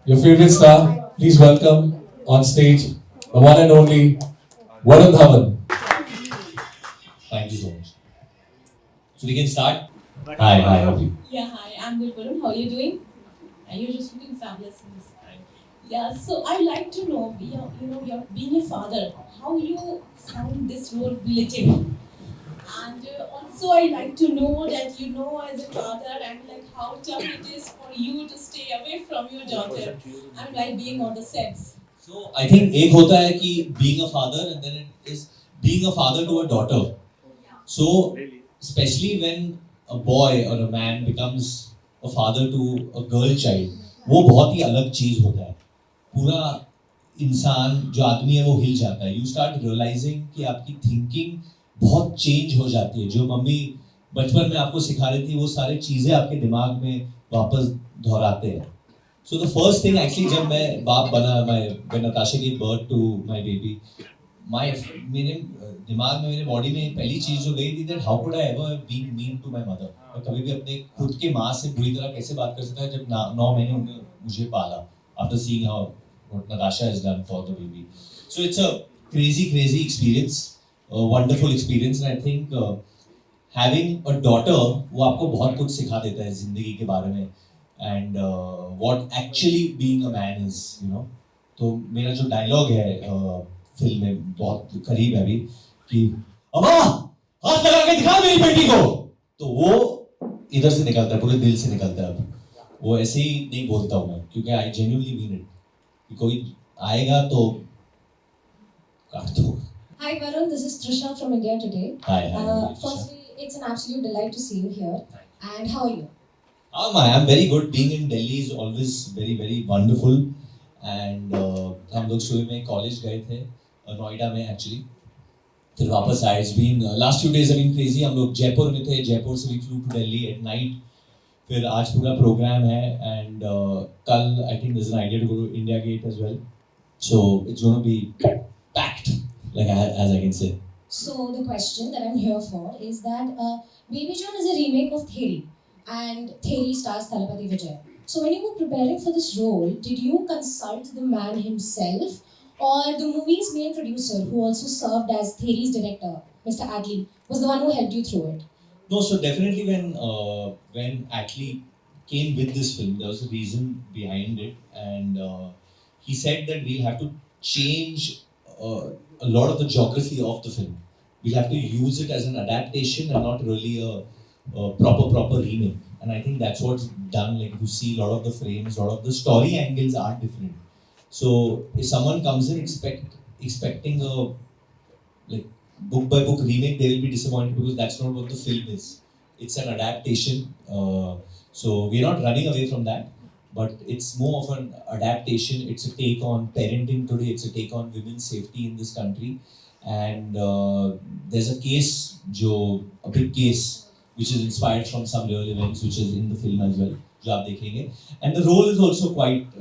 Your favorite star, please welcome on stage the one and only Varun Dhawan. Thank you so much. So we can start. Hi, how are you? Yeah, hi, I'm good, Varun. How are you doing? You're just looking fabulous in this. Yeah, so I'd like to know, you're being a father, how you found this role relatable, and also I'd like to know that as a father and like how tough it is for you to stay away from your daughter and like being on the sets. So I think एक होता है कि being a father and then it is being a father to a daughter. So especially when a boy or a man becomes a father to a girl child, वो बहुत ही अलग चीज होता है. पूरा इंसान जो आदमी है वो हिल जाता है. यू स्टार्ट रियलाइजिंग कि आपकी थिंकिंग बहुत चेंज हो जाती है. जो मम्मी बचपन में आपको सिखा रही थी वो सारी चीज़ें आपके दिमाग में वापस दोहराते हैं. So the first thing actually जब मैं बाप बना, when Natasha give birth to my baby, मेरे दिमाग में, मेरे बॉडी में पहली चीज जो गई थी that how could I ever been mean to my mother. मैं कभी भी अपने खुद के माँ से बुरी तरह कैसे बात कर सकता है जब 9 महीने उन्होंने मुझे पाला. After seeing how what Natasha has done for the baby. So it's a crazy experience, a wonderful experience, and I think having a daughter वो आपको बहुत कुछ सिखा देता है जिंदगी के बारे में and what actually being a man is, you know. तो मेरा जो डायलॉग है फिल्म में बहुत करीब है अभी कि अम्मा हाथ लगा के दिखा मेरी बेटी को, तो वो इधर से निकलता है, पूरे दिल से निकलता है. अब वो ऐसे ही नहीं बोलता हूँ मैं, क्योंकि आई जेन्युइनली मीन इट. कोई आएगा तो काट दो. Hi Varun, this is Trisha from India Today. Hi. Firstly, it's an absolute delight to see you here. And how are you? I'm very good. Being in Delhi is always very wonderful. And हम लोग सुबह में college गए थे नोएडा में actually, फिर वापस आए. It's been last few days have been crazy. हम लोग जयपुर में थे, जयपुर से we flew to Delhi at night. फिर आज पूरा प्रोग्राम है एंड कल I think there is an idea to go to India Gate as well. So it's gonna be packed like as I can say. So the question that I'm here for is that Baby John is a remake of Theri, and Theri stars Thalapathy Vijay. So when you were preparing for this role, did you consult the man himself or the movie's main producer, who also served as Theri's director, Mr. Adli, was the one who helped you through it? No, so definitely when Atlee came with this film, there was a reason behind it, and he said that we'll have to change a lot of the geography of the film. We'll have to use it as an adaptation and not really a proper remake. And I think that's what's done. Like you see, a lot of the frames, a lot of the story angles are different. So if someone comes in expecting a like book by book remake, they will be disappointed because that's not what the film is. It's an adaptation. So we're not running away from that, but it's more of an adaptation. It's a take on parenting today. It's a take on women's safety in this country. And there's a case, a big case, which is inspired from some real events, which is in the film as well. जो आप देखेंगे. And the role is also quite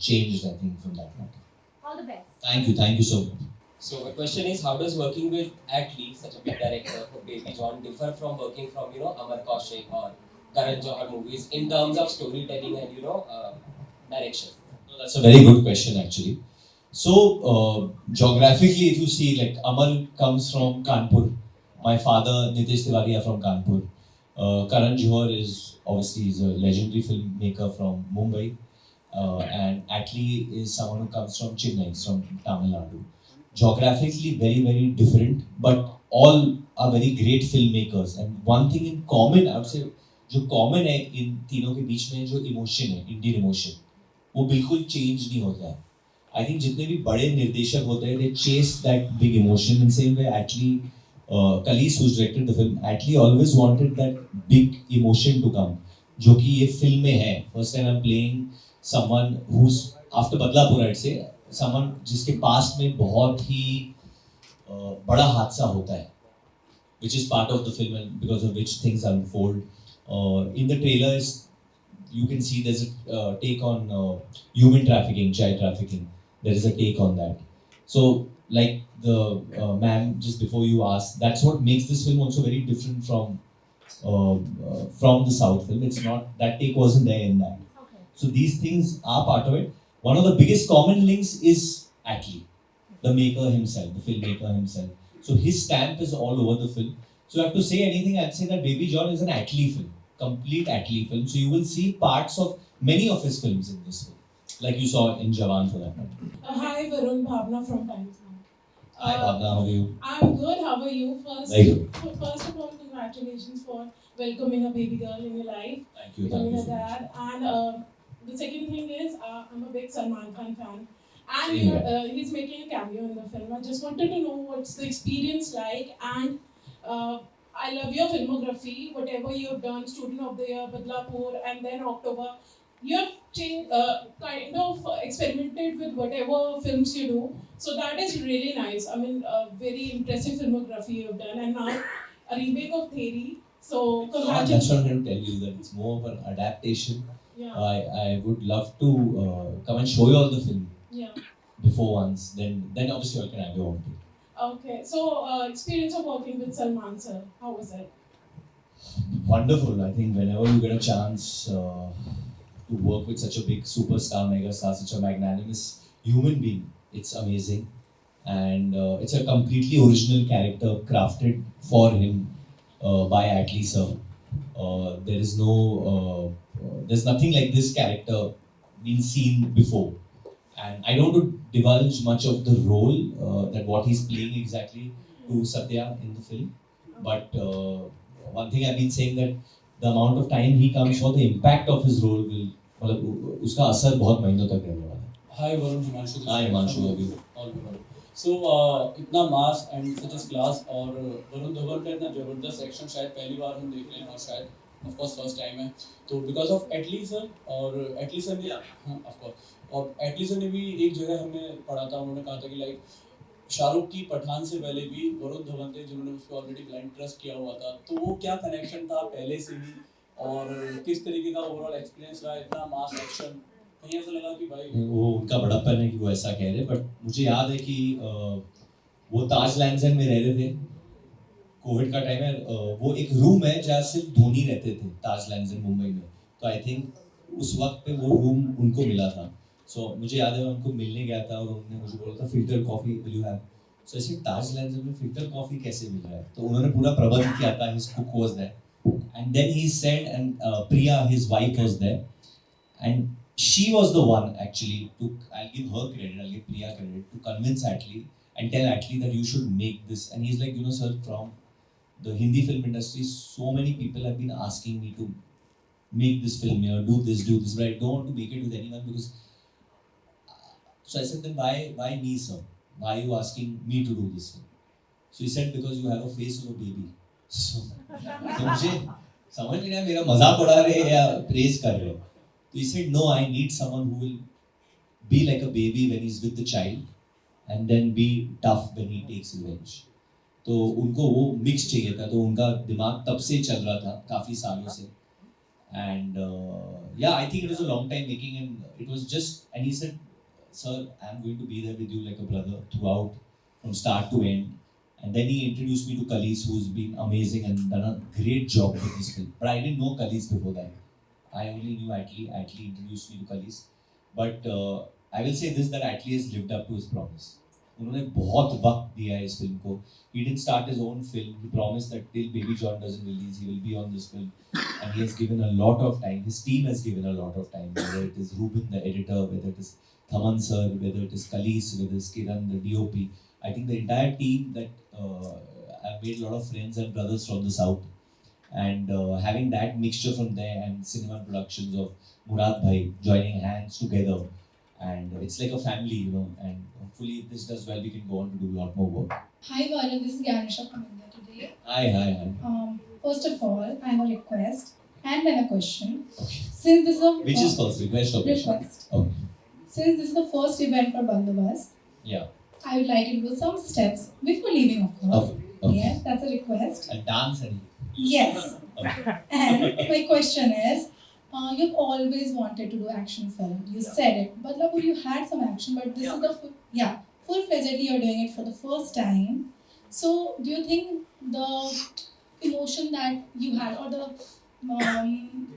changed, I think, from that matter. All the best. Thank you so much. So my question is, how does working with Atlee, such a big director for Baby John, differ from working from Amar Kaushik or Karan Johar movies in terms of storytelling and direction? No, that's a very good question actually. So geographically, if you see, like Amar comes from Kanpur. My father Nitesh Tiwari are from Kanpur. Karan Johar is a legendary filmmaker from Mumbai, and Atlee is someone who comes from Chennai, from Tamil Nadu. Geographically very different, but all are very great filmmakers. And one thing in common, I would say, जो common है इन तीनों के बीच में, जो emotion है, Indian emotion, वो बिल्कुल change नहीं होता है. आई थिंक जितने भी बड़े निर्देशक होते हैं, they chase that big emotion. In same way, Atlee, Kalis, who's directed the film, Atlee always wanted that big emotion to come, जो कि ये फिल्म में है. First time I'm playing someone who's after Badlapur, I'd say, someone जिसके past में बहुत ही बड़ा हादसा होता है, which is part of the film and because of which things unfold. In the trailers, you can see there's a take on human trafficking, child trafficking. There is a take on that. So, like the ma'am just before you asked, that's what makes this film also very different from the South film. It's not that take wasn't there in that. Okay. So these things are part of it. one of the biggest common links is Attlee, the maker himself, the filmmaker himself. So his stamp is all over the film. So I have to say anything, I'd say that Baby John is an Attlee film, complete Attlee film. So you will see parts of many of his films in this film, like you saw in Jawan for that matter. Hi, Varun Bhavna from Times Now. Hi Bhavna, how are you? I'm good. How are you? Very good. First of all, congratulations for welcoming a baby girl in your life, Thank you, becoming a so much. dad. And the second thing is, I'm a big Salman Khan fan, and Same here. he's making a cameo in the film. I just wanted to know what's the experience like, and I love your filmography. Whatever you've done, Student of the Year, Badlapur, and then October. You have kind of experimented with whatever films you do. So that is really nice. I mean, very impressive filmography you've done, and now a remake of Theri. So That's congratulations. what I'm going to tell you, that it's more of an adaptation. Yeah, I would love to come and show you all the film yeah. before once, then obviously you all can have your own pick. Okay. So experience of working with Salman sir, how was it? Wonderful. I think whenever you get a chance to work with such a big superstar, megastar, such a magnanimous human being, it's amazing. And it's a completely original character crafted for him by Attlee sir. There is there's nothing like this character been seen before. And I don't want to divulge much of the role that what he's playing exactly to Satya in the film. But one thing I've been saying that the amount of time he comes for, the impact of his role will, मतलब उसका असर बहुत महीनों तक रहने वाला है. Hi Varun, Himanshu. this Hi, side Himanshu, from how are you? All good. So इतना mass and such as class और वरुण धवन का इतना जबरदस्त एक्शन शायद पहली बार हम देख रहे हैं और शायद ऑफ कोर्स फर्स्ट टाइम है. तो बिकॉज ऑफ एटली सर और एटली सर ने ऑफ कोर्स और एटली सर ने भी एक जगह हमें पढ़ा था, उन्होंने कहा था कि लाइक शाहरुख की पठान से पहले भी वरुण धवन थे जिन्होंने उसको ऑलरेडी ब्लाइंड ट्रस्ट किया हुआ था. तो वो क्या कनेक्शन था पहले से ही और किस तरीके का ओवरऑल एक्सपीरियंस रहा, इतना मास एक्शन, कहीं ऐसा लगा कि भाई वो उनका बड़प्पन है कि वो ऐसा कह रहे, बट मुझे याद है कि वो ताज लैंसन में रह रहे थे, कोविड का टाइम है, वो एक रूम है जहाँ सिर्फ धोनी रहते थे ताज लैंसन मुंबई में. तो आई थिंक उस वक्त पे वो रूम उनको मिला था. सो मुझे याद है मैं उनको मिलने गया था और उन्होंने मुझे बोला था filter coffee will you have. So ऐसे ताज लैंसन में फिल्टर कॉफी कैसे मिल रहा है, तो उन्होंने पूरा प्रबंध किया था. His cook was there and then he said and Priya his wife was there and she was the one actually to, I'll give her credit, I'll give Priya credit, to convince Attlee and tell Attlee that you should make this. And he's like, you know sir, from the Hindi film industry, so many people have been asking me to make this film here, do this, but I don't want to make it with anyone because. So I said, then why me sir? Why are you asking me to do this film? So he said, because you have a face of a baby. So मुझे समझ नहीं आया मेरा मजाक उड़ा रहे हैं या प्रेज कर रहे हैं. So he said, no, I need someone who will be like a baby when he's with the child and then be tough when he takes revenge. तो उनको वो मिक्स चाहिए था, तो उनका दिमाग तब से चल रहा था काफ़ी सालों से. And yeah, I think it was a long time making and it was just, and he said, sir, I'm going to be there with you like a brother throughout from start to end. And then he introduced me to Khalees, who's been amazing and done a great job with this film. But I didn't know Khalees before that. I only knew Attlee. Attlee introduced me to Khalees. But I will say this, that Attlee has lived up to his promise. उन्होंने बहुत वक्त दिया है इस film को. He didn't start his own film. He promised that till Baby John doesn't release, he will be on this film. And he has given a lot of time. His team has given a lot of time. Whether it is Ruben, the editor, whether it is Thaman sir, whether it is Khalees, whether it is Kiran, the DOP. I think the entire team that I've made a lot of friends and brothers from the south. And having that mixture from there and cinema productions of Murad Bhai joining hands together, and it's like a family, you know, and hopefully if this does well, we can go on to do a lot more work. Hi Varun, this is Gyanisha from India today. Hi. First of all, I have a request and then a question. Okay. Since this is a Which is first, request or question? request. Okay. Since this is the first event for Bandobas, Yeah. I would like you to do some steps before leaving, of course. Okay. Yes, that's a request. And dance and Yes. okay. And my question is, you've always wanted to do action film. You said it, but like you had some action, but this is the full-fledgedly you're doing it for the first time. So do you think the emotion that you had or the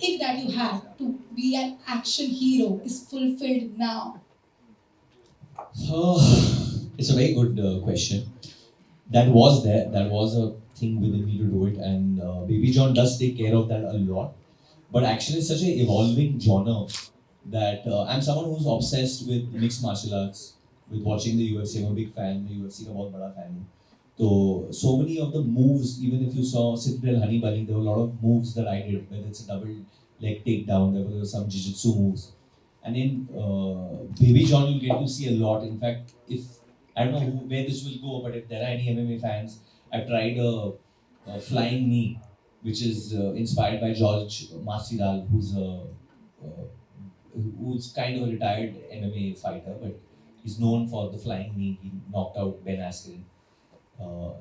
itch that you had to be an action hero is fulfilled now It's a very good question. That was there. That was a thing within me to do it, and Baby John does take care of that a lot. But action is such an evolving genre that I'm someone who's obsessed with mixed martial arts, with watching the UFC. I'm a big fan. The UFC का बहुत बड़ा fan हूँ. So many of the moves, even if you saw Citadel Honey Bunny, there were a lot of moves that I did, whether it's a double leg takedown, there were some jiu-jitsu moves. And in Baby John, you get to see a lot. In fact, if I don't know where this will go, but if there are any MMA fans, I've tried a flying knee, which is inspired by George Masvidal, who's kind of a retired MMA fighter, but he's known for the flying knee. He knocked out Ben Askren.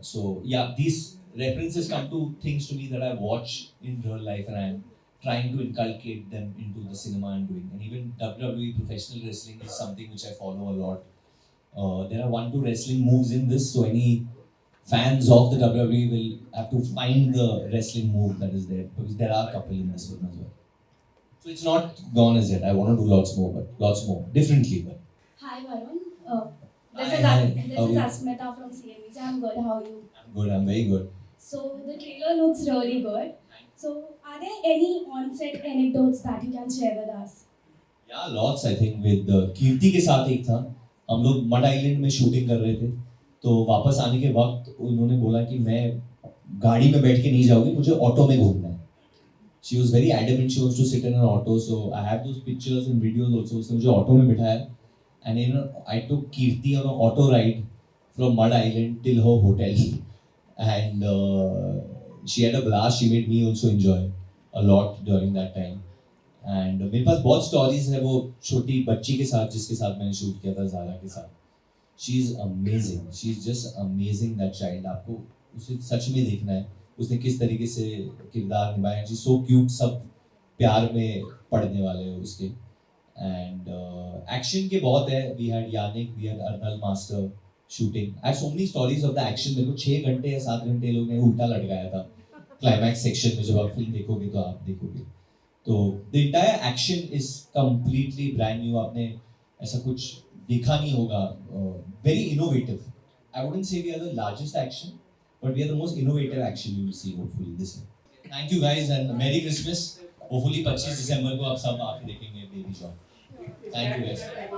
So yeah, these references come to things to me that I watch in real life, and I'm trying to inculcate them into the cinema I'm doing. And even WWE professional wrestling is something which I follow a lot. There are 1-2 wrestling moves in this, so any fans of the WWE will have to find the wrestling move that is there, because there are a couple in this one as well. So it's not gone as yet. I want to do lots more, differently. But Hi Varun, Hi, this hi. is How are you? Asmita from CNBC. I'm good. How are you? I'm good. I'm very good. So the trailer looks really good. So are there any on-set anecdotes that you can share with us? Yeah, lots I think with कीर्ति के साथ एक था. हम लोग mud island में shooting कर रहे थे, तो वापस आने के वक्त उन्होंने बोला कि मैं गाड़ी में बैठ के नहीं जाऊंगी, मुझे ऑटो में घूमना है. She was very adamant she wants to sit in an auto, so I have those pictures and videos also. उसने मुझे ऑटो में बिठाया, and I took Kirti on an auto ride from Mud Island till her hotel, and she had a blast. She made me also enjoy a lot during that time. And मेरे पास बहुत stories है वो छोटी बच्ची के साथ जिसके साथ मैंने शूट किया था, ज़ारा के साथ. She is amazing, she is just amazing that child. आपको उसे सच में देखना है, उसने किस तरीके से किरदार निभाया. शी सो क्यूट, सब प्यार में पड़ने वाले हैं उसके. एंड एक्शन के बहुत है. We had Yannick, we had Anal master shooting. I have so many stories of the action. मेरे को 6 घंटे या 7 घंटे लोग ने उल्टा लटकाया था क्लाइमैक्स सेक्शन में. जब आप फिल्म देखोगे तो आप देखोगे तो the entire action is completely brand new. आपने ऐसा कुछ देखा नहीं होगा. Very innovative. I wouldn't say we are the largest action, but we are the most innovative action you will see hopefully this year. Thank you guys and merry Christmas. Hopefully 25 दिसंबर को आप सब आके देखेंगे Baby John. Thank you guys.